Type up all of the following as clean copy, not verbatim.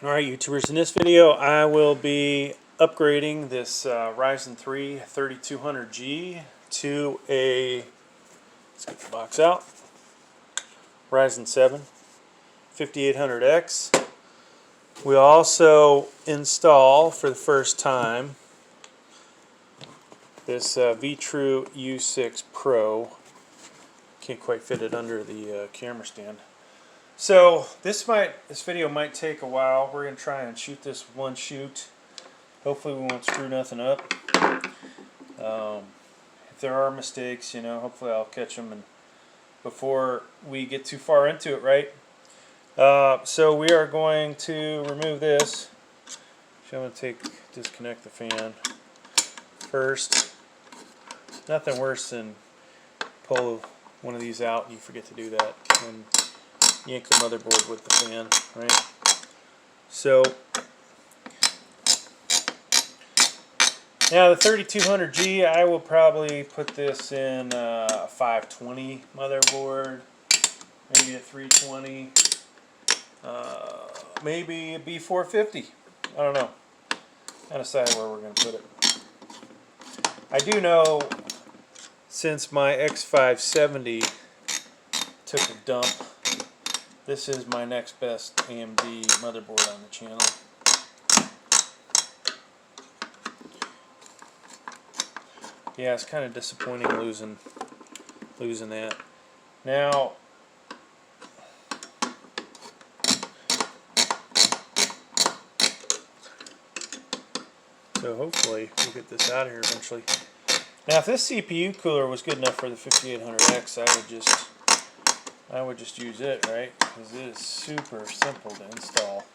Alright YouTubers, in this video I will be upgrading this Ryzen 3 3200G to a, let's get the box out, Ryzen 7 5800X. We'll also install for the first time this Vetroo U6 Pro. Can't quite fit it under the camera stand. So this video might take a while. We're going to try and shoot this one shoot. Hopefully we won't screw nothing up. If there are mistakes, hopefully I'll catch them before we get too far into it, right? So we are going to remove this. So I'm going to disconnect the fan first. Nothing worse than pull one of these out and you forget to do that. And yank the motherboard with the fan, right? So now the 3200G, I will probably put this in a 520 motherboard, maybe a 320, maybe a B450. I don't know. Gotta decide where we're going to put it. I do know since my X570 took a dump, this is my next best AMD motherboard on the channel. Yeah, it's kind of disappointing losing that. Now, so hopefully we'll get this out of here eventually. Now, if this CPU cooler was good enough for the 5800X, I would just use it, right? Because it is super simple to install.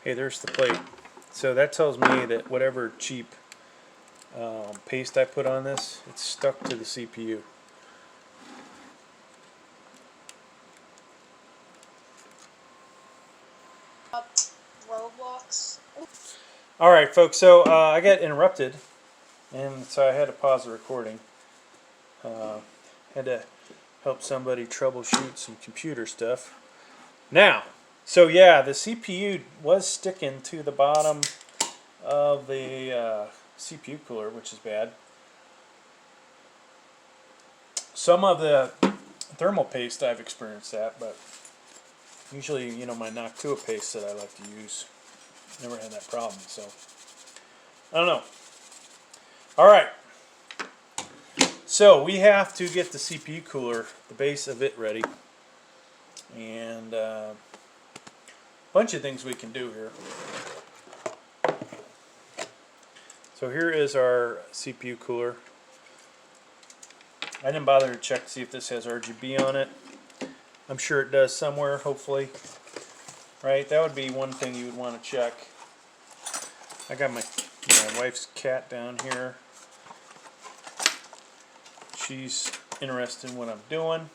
Hey, there's the plate. So that tells me that whatever cheap paste I put on this, it's stuck to the CPU. Alright folks, so I got interrupted and so I had to pause the recording. Had to help somebody troubleshoot some computer stuff. Now, so yeah, the CPU was sticking to the bottom of the CPU cooler, which is bad. Some of the thermal paste I've experienced that, but usually, my Noctua paste that I like to use, never had that problem, so I don't know. Alright, so we have to get the CPU cooler, the base of it, ready, and a bunch of things we can do here. So here is our CPU cooler. I didn't bother to check to see if this has RGB on it. I'm sure it does somewhere, hopefully. Right, that would be one thing you would want to check. I got my wife's cat down here. She's interested in what I'm doing.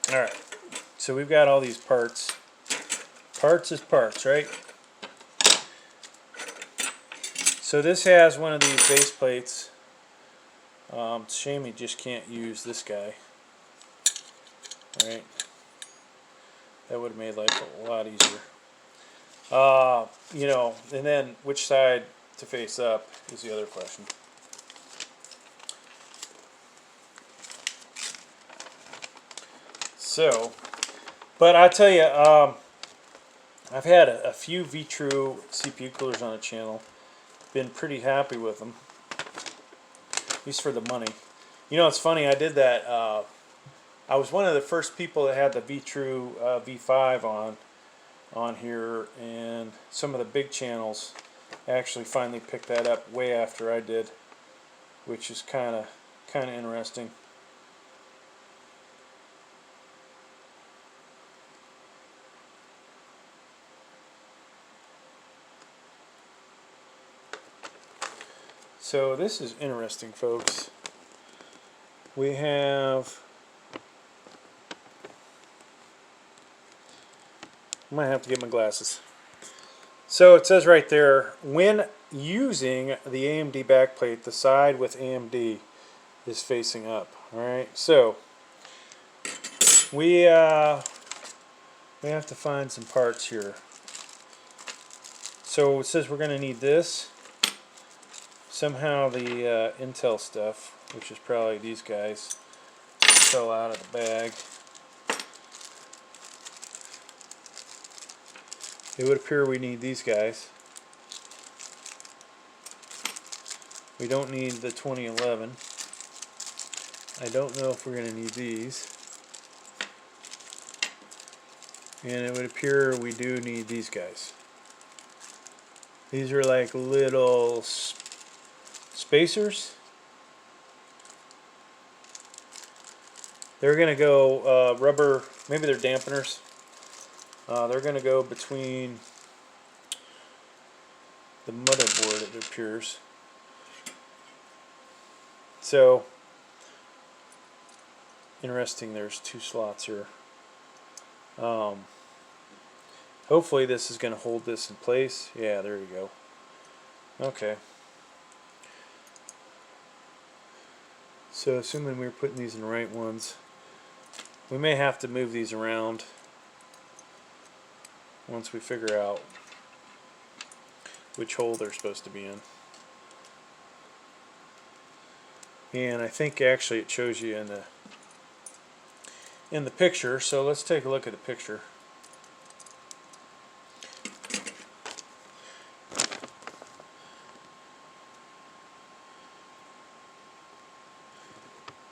Alright, so we've got all these parts. Parts is parts, right? So this has one of these base plates. It's a shame you just can't use this guy. Right? That would have made life a lot easier. And then which side to face up is the other question. So, but I tell you, I've had a few Vetroo CPU coolers on the channel. Been pretty happy with them, at least for the money. It's funny. I did that. I was one of the first people that had the Vetroo V5 on here, and some of the big channels actually finally picked that up way after I did, which is kind of interesting. So this is interesting, folks. We have, I might have to get my glasses. So it says right there, when using the AMD backplate. The side with AMD is facing up. All right, so we have to find some parts here. So it says we're going to need this. Somehow the Intel stuff, which is probably these guys, fell out of the bag. It would appear we need these guys. We don't need the 2011. I don't know if we're going to need these. And it would appear we do need these guys. These are like little spacers. They're going to go rubber, maybe they're dampeners. They're going to go between the motherboard, it appears. So, interesting, there's 2 slots here. Hopefully this is going to hold this in place. Yeah, there you go. Okay. So assuming we're putting these in the right ones, we may have to move these around once we figure out which hole they're supposed to be in. And I think actually it shows you in the picture, so let's take a look at the picture.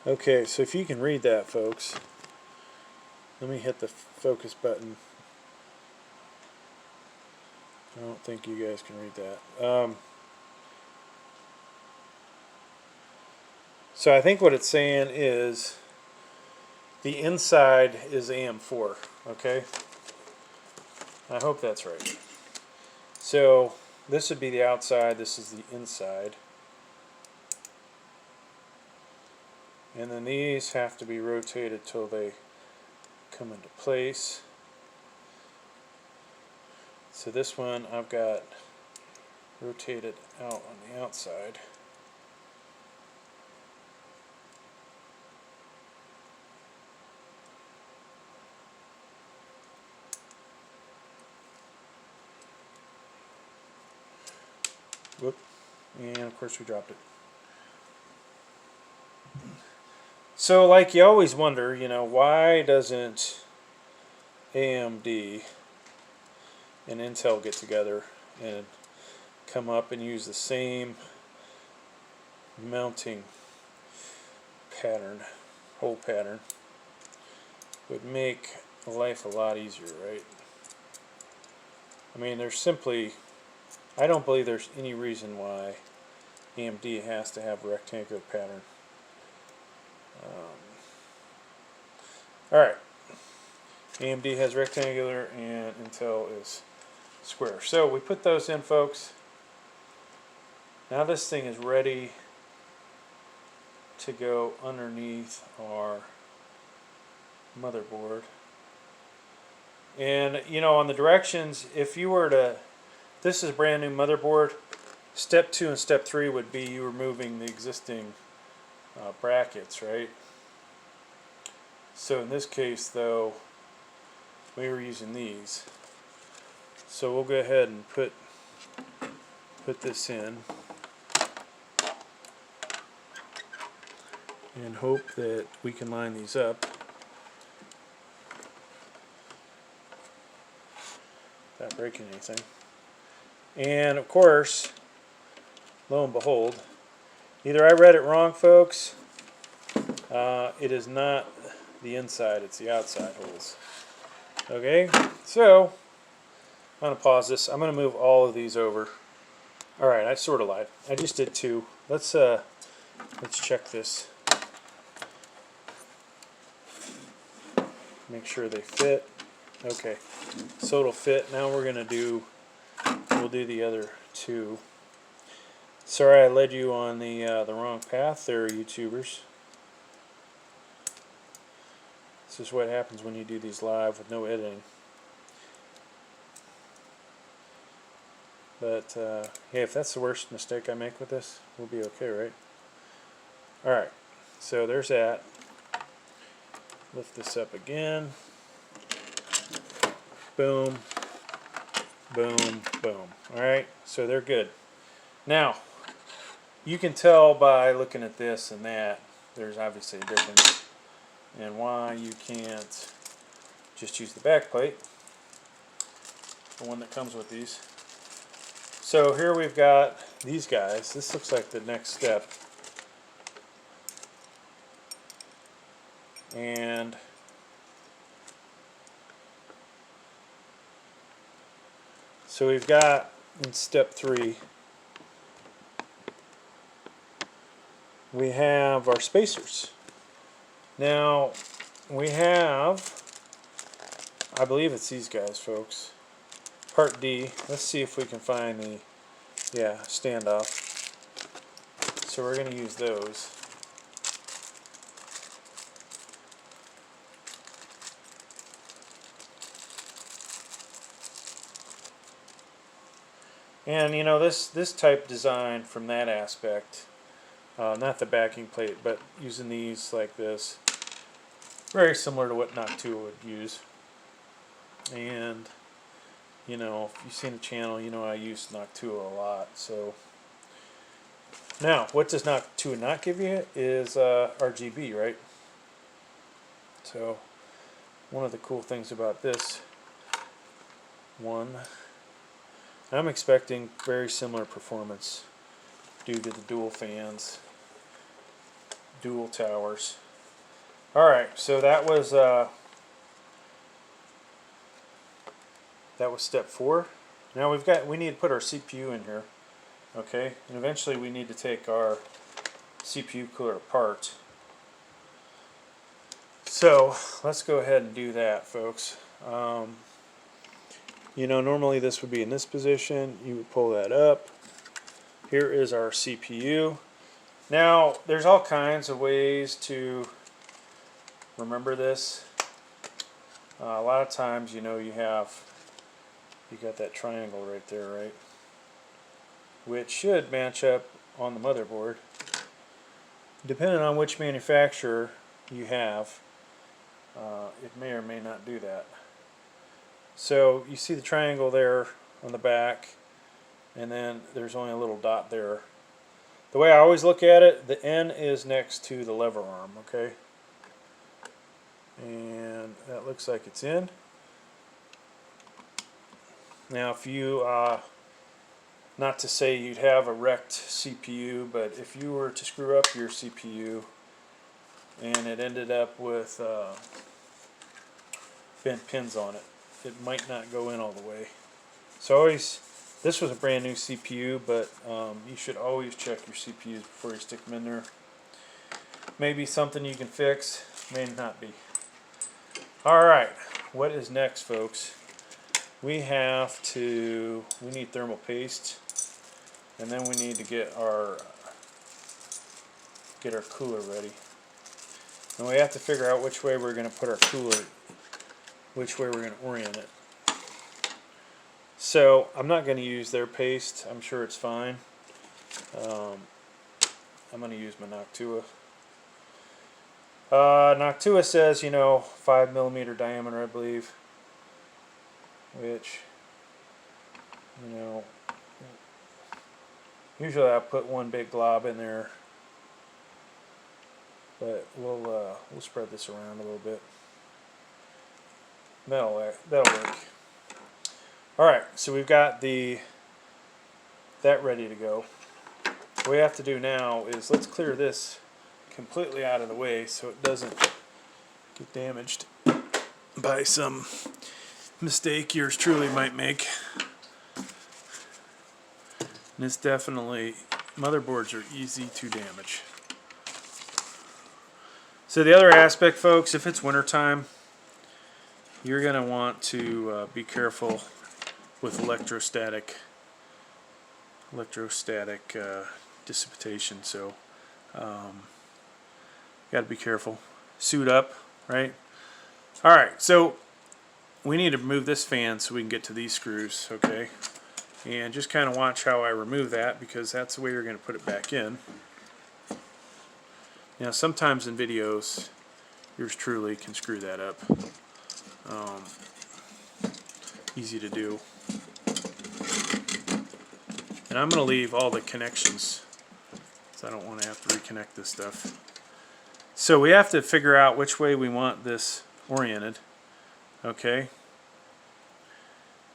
Okay, so if you can read that, folks, let me hit the focus button. I don't think you guys can read that. So I think what it's saying is the inside is AM4, okay? I hope that's right. So this would be the outside, this is the inside. And then these have to be rotated till they come into place. So this one I've got rotated out on the outside. Whoop. And of course we dropped it. So like you always wonder, you know, why doesn't AMD and Intel get together and come up and use the same mounting pattern, hole pattern? Would make life a lot easier, right? I mean, there's simply, I don't believe there's any reason why AMD has to have a rectangular pattern. Alright, AMD has rectangular and Intel is square. So we put those in, folks. Now this thing is ready to go underneath our motherboard. And you know, on the directions, if you were to, this is a brand new motherboard, step 2 and step 3 would be you removing the existing brackets, right? So in this case though, we were using these. So we'll go ahead and put this in and hope that we can line these up without breaking anything. And of course, lo and behold, either I read it wrong, folks. It is not the inside, it's the outside holes. Okay, so I'm going to pause this. I'm going to move all of these over. Alright, I sort of lied. I just did 2. Let's check this. Make sure they fit. Okay, so it'll fit. Now we're going to do, we'll do the other 2. Sorry I led you on the wrong path there, YouTubers. This is what happens when you do these live with no editing. But hey, if that's the worst mistake I make with this, we'll be okay, right? Alright, so there's that. Lift this up again. Boom, boom, boom. Alright, so they're good. Now, you can tell by looking at this and that, there's obviously a difference, and why you can't just use the back plate, the one that comes with these. So here we've got these guys. This looks like the next step. And so we've got in step 3, we have our spacers. Now we have, I believe it's these guys, folks. Part D. Let's see if we can find the, yeah, standoff. So we're going to use those. And you know, this type design from that aspect, not the backing plate, but using these like this, very similar to what Noctua would use. And you know, if you've seen the channel, you know I use Noctua a lot. So now, what does Noctua not give you is RGB, right? So one of the cool things about this one, I'm expecting very similar performance due to the dual fans, dual towers. Alright, so that was step 4. Now we need to put our CPU in here, okay? And eventually we need to take our CPU cooler apart. So let's go ahead and do that, folks. You know, normally this would be in this position. You would pull that up. Here is our CPU. Now, there's all kinds of ways to remember this. A lot of times, you know, you got that triangle right there, right? Which should match up on the motherboard. Depending on which manufacturer you have, it may or may not do that. So you see the triangle there on the back, and then there's only a little dot there. The way I always look at it, the N is next to the lever arm, okay? And that looks like it's in. Now if you, not to say you'd have a wrecked CPU, but if you were to screw up your CPU and it ended up with bent pins on it, it might not go in all the way. So always, this was a brand new CPU, but you should always check your CPUs before you stick them in there. Maybe something you can fix, may not be. Alright, what is next, folks? We need thermal paste, and then we need to get our cooler ready. And we have to figure out which way we're going to put our cooler, which way we're going to orient it. So I'm not going to use their paste. I'm sure it's fine. I'm going to use my Noctua. Noctua says, you know, 5mm diameter, I believe. Which, you know, usually I put one big glob in there, but we'll spread this around a little bit. That'll work. All right, so we've got that ready to go. What we have to do now is let's clear this completely out of the way so it doesn't get damaged by some mistake yours truly might make. And it's definitely, motherboards are easy to damage. So the other aspect, folks, if it's wintertime, you're going to want to be careful with electrostatic dissipation. So got to be careful. Suit up, right? All right, so we need to move this fan so we can get to these screws, okay? And just kind of watch how I remove that, because that's the way you're going to put it back in. Now sometimes in videos, yours truly can screw that up. Easy to do. And I'm going to leave all the connections, because I don't want to have to reconnect this stuff. So we have to figure out which way we want this oriented. Okay?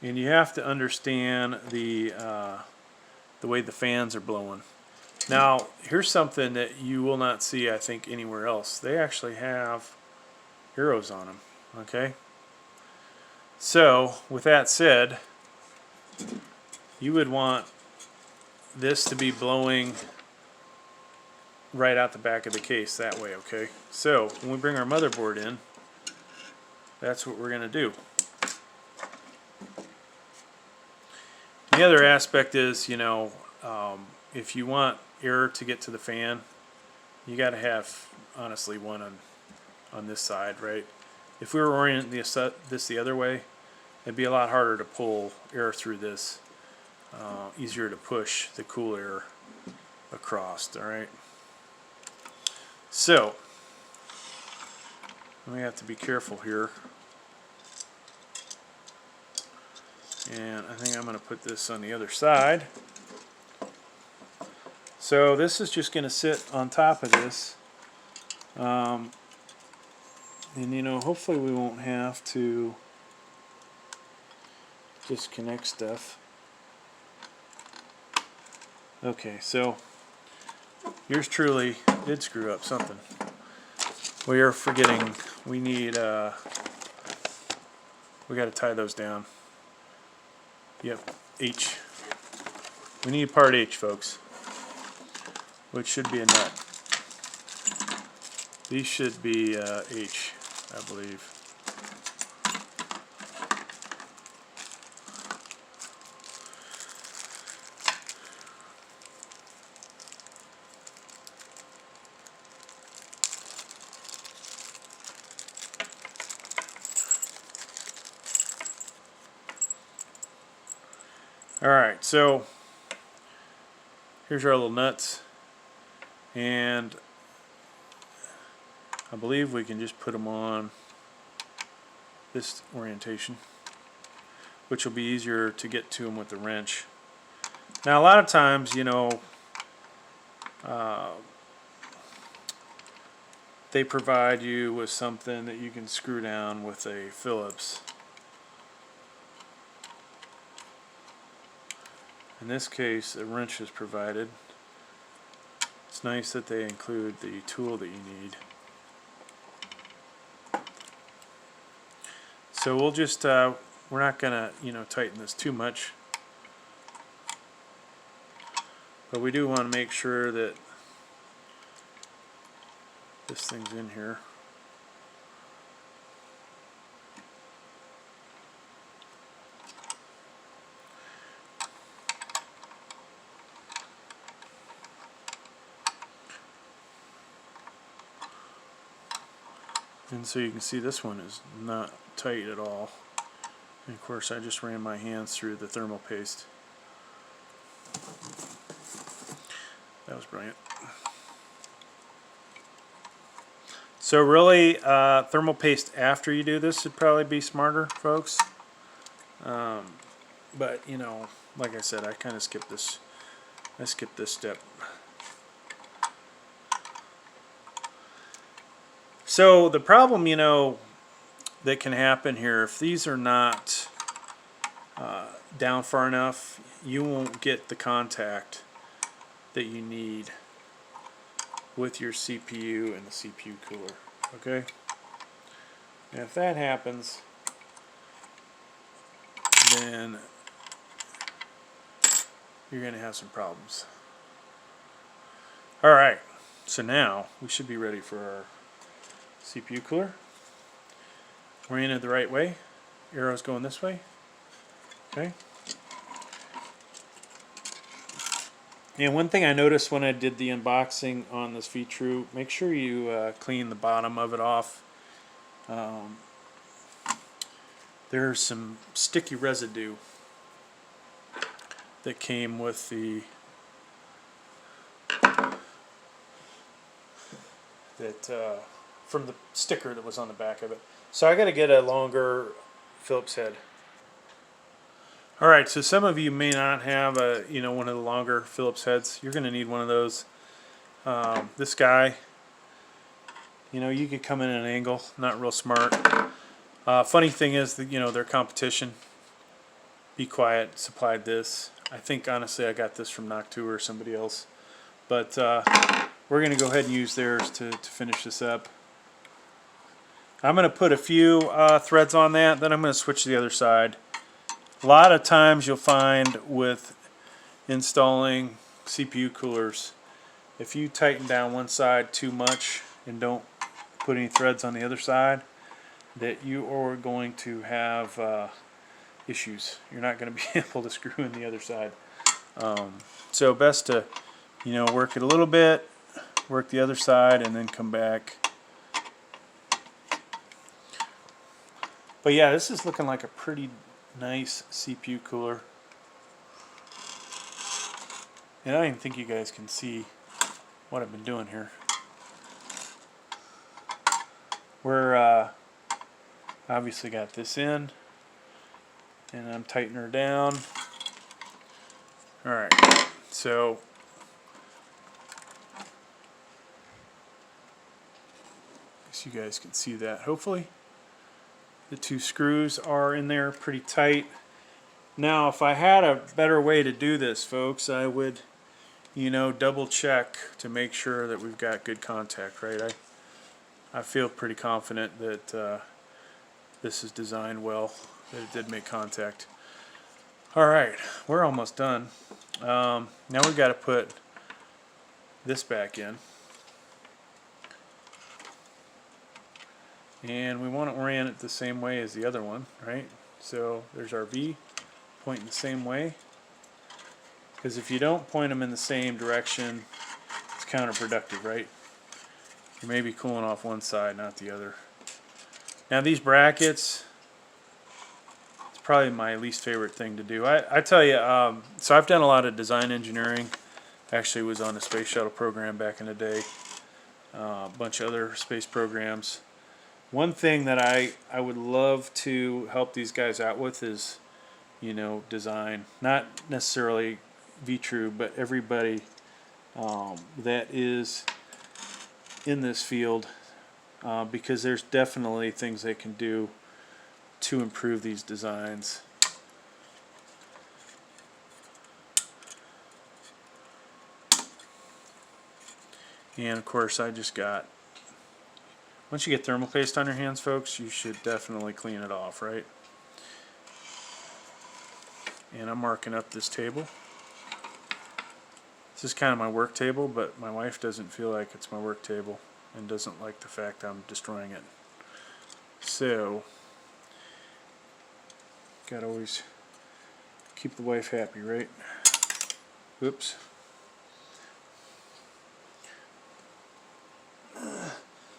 And you have to understand the way the fans are blowing. Now, here's something that you will not see, I think, anywhere else. They actually have arrows on them. Okay? So, with that said, you would want this to be blowing right out the back of the case that way, okay? So, when we bring our motherboard in, that's what we're going to do. The other aspect is, you know, if you want air to get to the fan, you got to have, honestly, one on this side, right? If we were orienting this the other way, it'd be a lot harder to pull air through this. Easier to push the cool air across, all right? So, we have to be careful here. And I think I'm going to put this on the other side. So this is just going to sit on top of this. And you know, hopefully we won't have to disconnect stuff. Okay, so yours truly did screw up something. We are forgetting we need, we got to tie those down. Yep, H. We need part H, folks, which should be a nut. These should be H, I believe. Alright, so here's our little nuts, and I believe we can just put them on this orientation, which will be easier to get to them with the wrench. Now a lot of times, you know, they provide you with something that you can screw down with a Phillips. In this case, a wrench is provided. It's nice that they include the tool that you need. So we'll just, we're not going to, you know, tighten this too much. But we do want to make sure that this thing's in here. And so you can see this one is not tight at all. And of course I just ran my hands through the thermal paste. That was brilliant. So really, thermal paste after you do this would probably be smarter, folks. But you know, like I said, I kind of skipped this. I skipped this step. So the problem, you know, that can happen here, if these are not down far enough, you won't get the contact that you need with your CPU and the CPU cooler. Okay? And if that happens, then you're going to have some problems. Alright, so now we should be ready for our CPU cooler. Oriented the right way. Arrow's going this way. Okay. And one thing I noticed when I did the unboxing on this Vetroo, make sure you clean the bottom of it off. There's some sticky residue that came with the from the sticker that was on the back of it. So I got to get a longer Phillips head. All right, so some of you may not have a one of the longer Phillips heads. You're going to need one of those. This guy, you could come in at an angle, not real smart. Funny thing is that their competition, Be Quiet, supplied this. I think honestly I got this from Noctua or somebody else, but we're going to go ahead and use theirs to finish this up. I'm going to put a few threads on that, then I'm going to switch to the other side. A lot of times you'll find with installing CPU coolers, if you tighten down one side too much and don't put any threads on the other side, that you are going to have issues. You're not going to be able to screw in the other side. So best to work it a little bit, work the other side, and then come back. But yeah, this is looking like a pretty nice CPU cooler. And I don't even think you guys can see what I've been doing here. We're obviously got this in, and I'm tightening her down. Alright, so I guess you guys can see that hopefully. The two screws are in there pretty tight. Now if I had a better way to do this, folks, I would double check to make sure that we've got good contact, right? I feel pretty confident that this is designed well, that it did make contact. Alright, we're almost done. Now we've got to put this back in. And we want to orient it the same way as the other one, right? So there's our V, pointing the same way. Because if you don't point them in the same direction, it's counterproductive, right? You may be cooling off one side, not the other. Now these brackets, it's probably my least favorite thing to do. I tell you, so I've done a lot of design engineering. Actually was on a space shuttle program back in the day. A bunch of other space programs. One thing that I would love to help these guys out with is, design. Not necessarily Vetroo, but everybody that is in this field, because there's definitely things they can do to improve these designs. And of course I just got, once you get thermal paste on your hands, folks, you should definitely clean it off, right? And I'm marking up this table. This is kind of my work table, but my wife doesn't feel like it's my work table and doesn't like the fact I'm destroying it. So, gotta always keep the wife happy, right? Oops.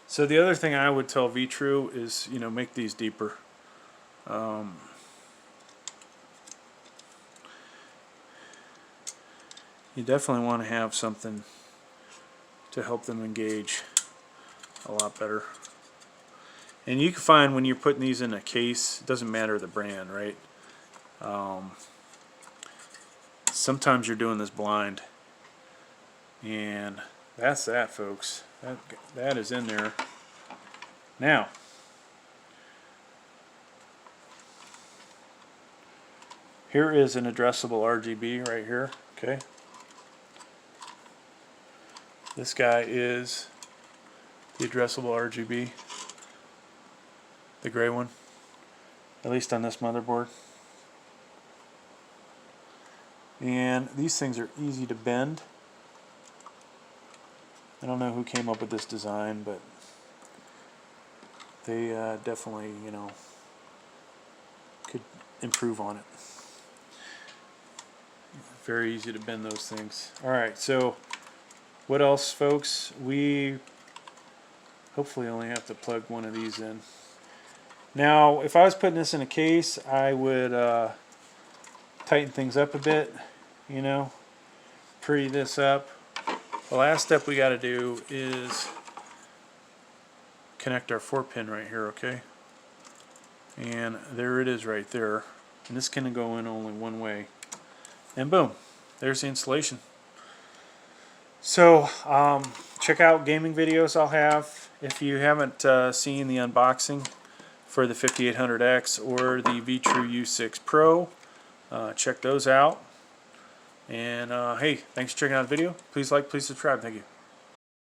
So the other thing I would tell Vetroo is, make these deeper. You definitely want to have something to help them engage a lot better. And you can find when you're putting these in a case, it doesn't matter the brand, right? Sometimes you're doing this blind. And that's that, folks. That is in there. Now, here is an addressable RGB right here, okay? This guy is the addressable RGB, the gray one, at least on this motherboard. And these things are easy to bend. I don't know who came up with this design, but they definitely, could improve on it. Very easy to bend those things. Alright, so what else, folks? We hopefully only have to plug one of these in. Now, if I was putting this in a case, I would tighten things up a bit you know, pretty this up. The last step we got to do is connect our 4-pin right here, okay? And there it is right there. And this can go in only one way. And boom, there's the installation. So check out gaming videos I'll have. If you haven't seen the unboxing for the 5800X or the Vetroo U6 Pro, check those out. And hey, thanks for checking out the video. Please like, please subscribe. Thank you.